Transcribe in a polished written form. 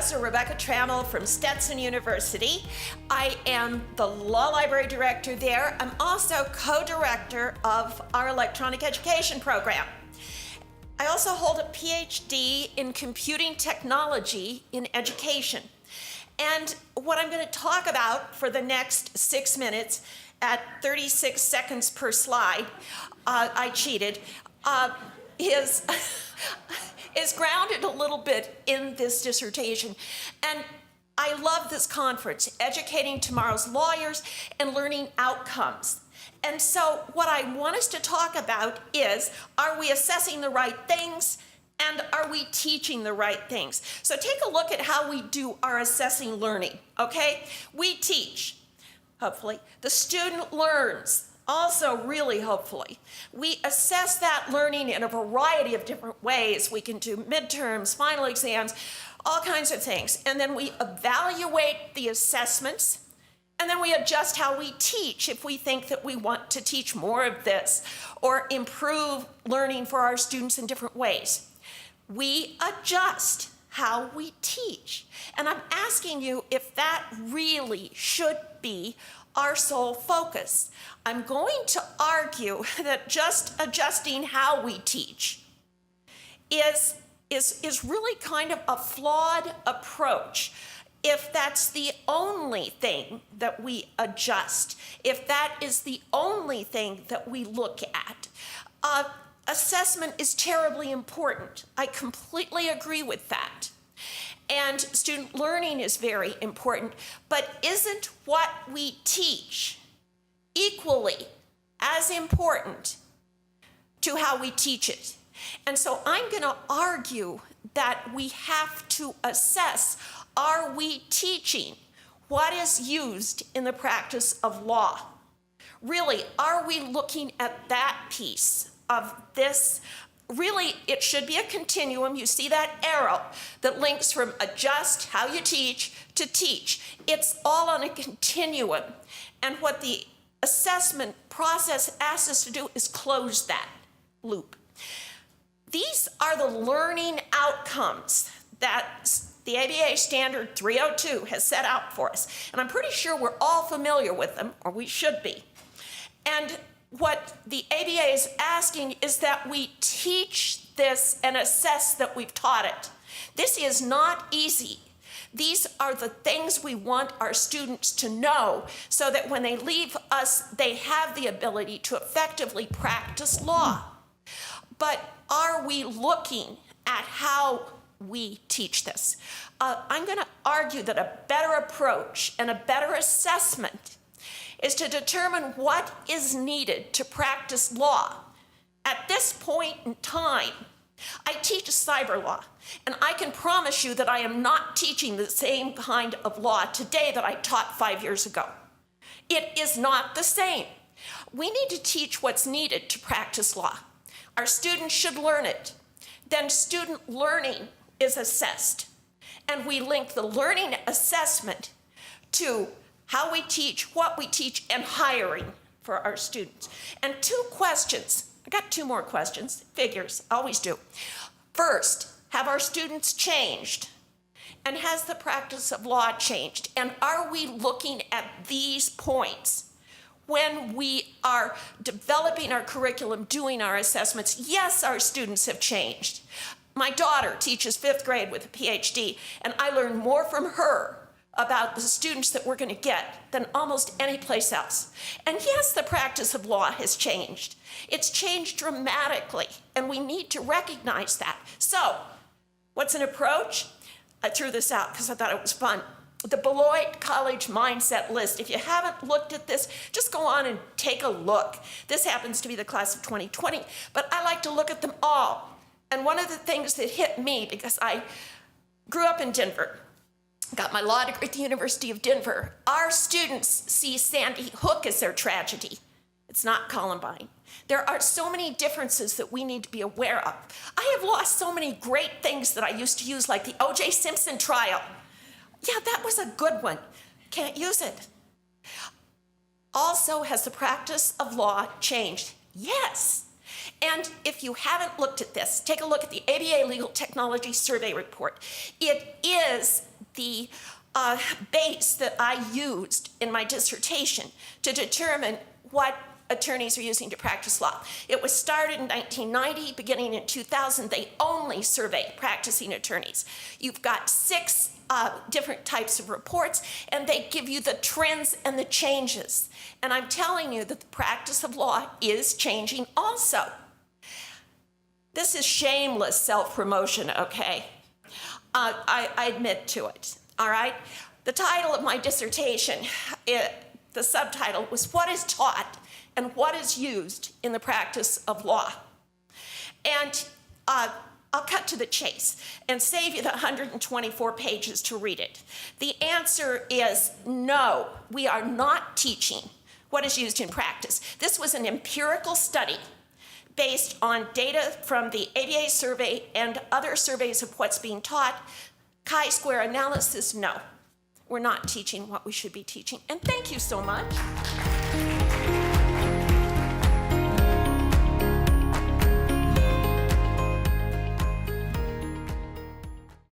Professor Rebecca Trammell from Stetson University. I am the Law Library Director there. I'm also co-director of our electronic education program. I also hold a PhD in computing technology in education. And what I'm going to talk about for the next 6 minutes at 36 seconds per slide, I cheated, is grounded a little bit in this dissertation. And I love this conference, Educating Tomorrow's Lawyers and Learning Outcomes. And so what I want us to talk about is, are we assessing the right things and are we teaching the right things? So take a look at how we do our assessing learning, okay? We teach, hopefully. The student learns, also really hopefully. We assess that learning in a variety of different ways. We can do midterms, final exams, all kinds of things. And then we evaluate the assessments, and then we adjust how we teach if we think that we want to teach more of this or improve learning for our students in different ways. We adjust how we teach. And I'm asking you if that really should be our sole focus. I'm going to argue that just adjusting how we teach is really kind of a flawed approach. If that's the only thing that we adjust, if that is the only thing that we look at, assessment is terribly important. I completely agree with that. And student learning is very important, but isn't what we teach equally as important to how we teach it? And so I'm going to argue that we have to assess, are we teaching what is used in the practice of law? Really, are we looking at that piece of this? Really, it should be a continuum. You see that arrow that links from adjust how you teach to teach. It's all on a continuum. And what the assessment process asks us to do is close that loop. These are the learning outcomes that the ABA Standard 302 has set out for us. And I'm pretty sure we're all familiar with them, or we should be. And what the ABA is asking is that we teach this and assess that we've taught it. This is not easy. These are the things we want our students to know so that when they leave us, they have the ability to effectively practice law. But are we looking at how we teach this? I'm going to argue that a better approach and a better assessment is to determine what is needed to practice law. At this point in time, I teach cyber law, and I can promise you that I am not teaching the same kind of law today that I taught 5 years ago. It is not the same. We need to teach what's needed to practice law. Our students should learn it. Then student learning is assessed, and we link the learning assessment to how we teach, what we teach, and hiring for our students. And 2 questions. I got 2 more questions. Figures, always do. First, have our students changed? And has the practice of law changed? And are we looking at these points when we are developing our curriculum, doing our assessments? Yes, our students have changed. My daughter teaches 5th grade with a PhD, and I learn more from her about the students that we're going to get than almost any place else. And yes, the practice of law has changed. It's changed dramatically, and we need to recognize that. So, what's an approach? I threw this out because I thought it was fun. The Beloit College Mindset List. If you haven't looked at this, just go on and take a look. This happens to be the class of 2020, but I like to look at them all. And one of the things that hit me, because I grew up in Denver, got my law degree at the University of Denver. Our students see Sandy Hook as their tragedy. It's not Columbine. There are so many differences that we need to be aware of. I have lost so many great things that I used to use, like the O.J. Simpson trial. Yeah, that was a good one. Can't use it. Also, has the practice of law changed? Yes. And if you haven't looked at this, take a look at the ABA Legal Technology Survey Report. It is the base that I used in my dissertation to determine what attorneys are using to practice law. It was started in 1990, beginning in 2000. They only survey practicing attorneys. You've got 6 different types of reports, and they give you the trends and the changes. And I'm telling you that the practice of law is changing also. This is shameless self-promotion, okay? I admit to it, all right? The title of my dissertation, the subtitle was What is Taught and What is Used in the Practice of Law. And I'll cut to the chase and save you the 124 pages to read it. The answer is no, we are not teaching what is used in practice. This was an empirical study based on data from the ABA survey and other surveys of what's being taught. Chi-square analysis, no. We're not teaching what we should be teaching. And thank you so much.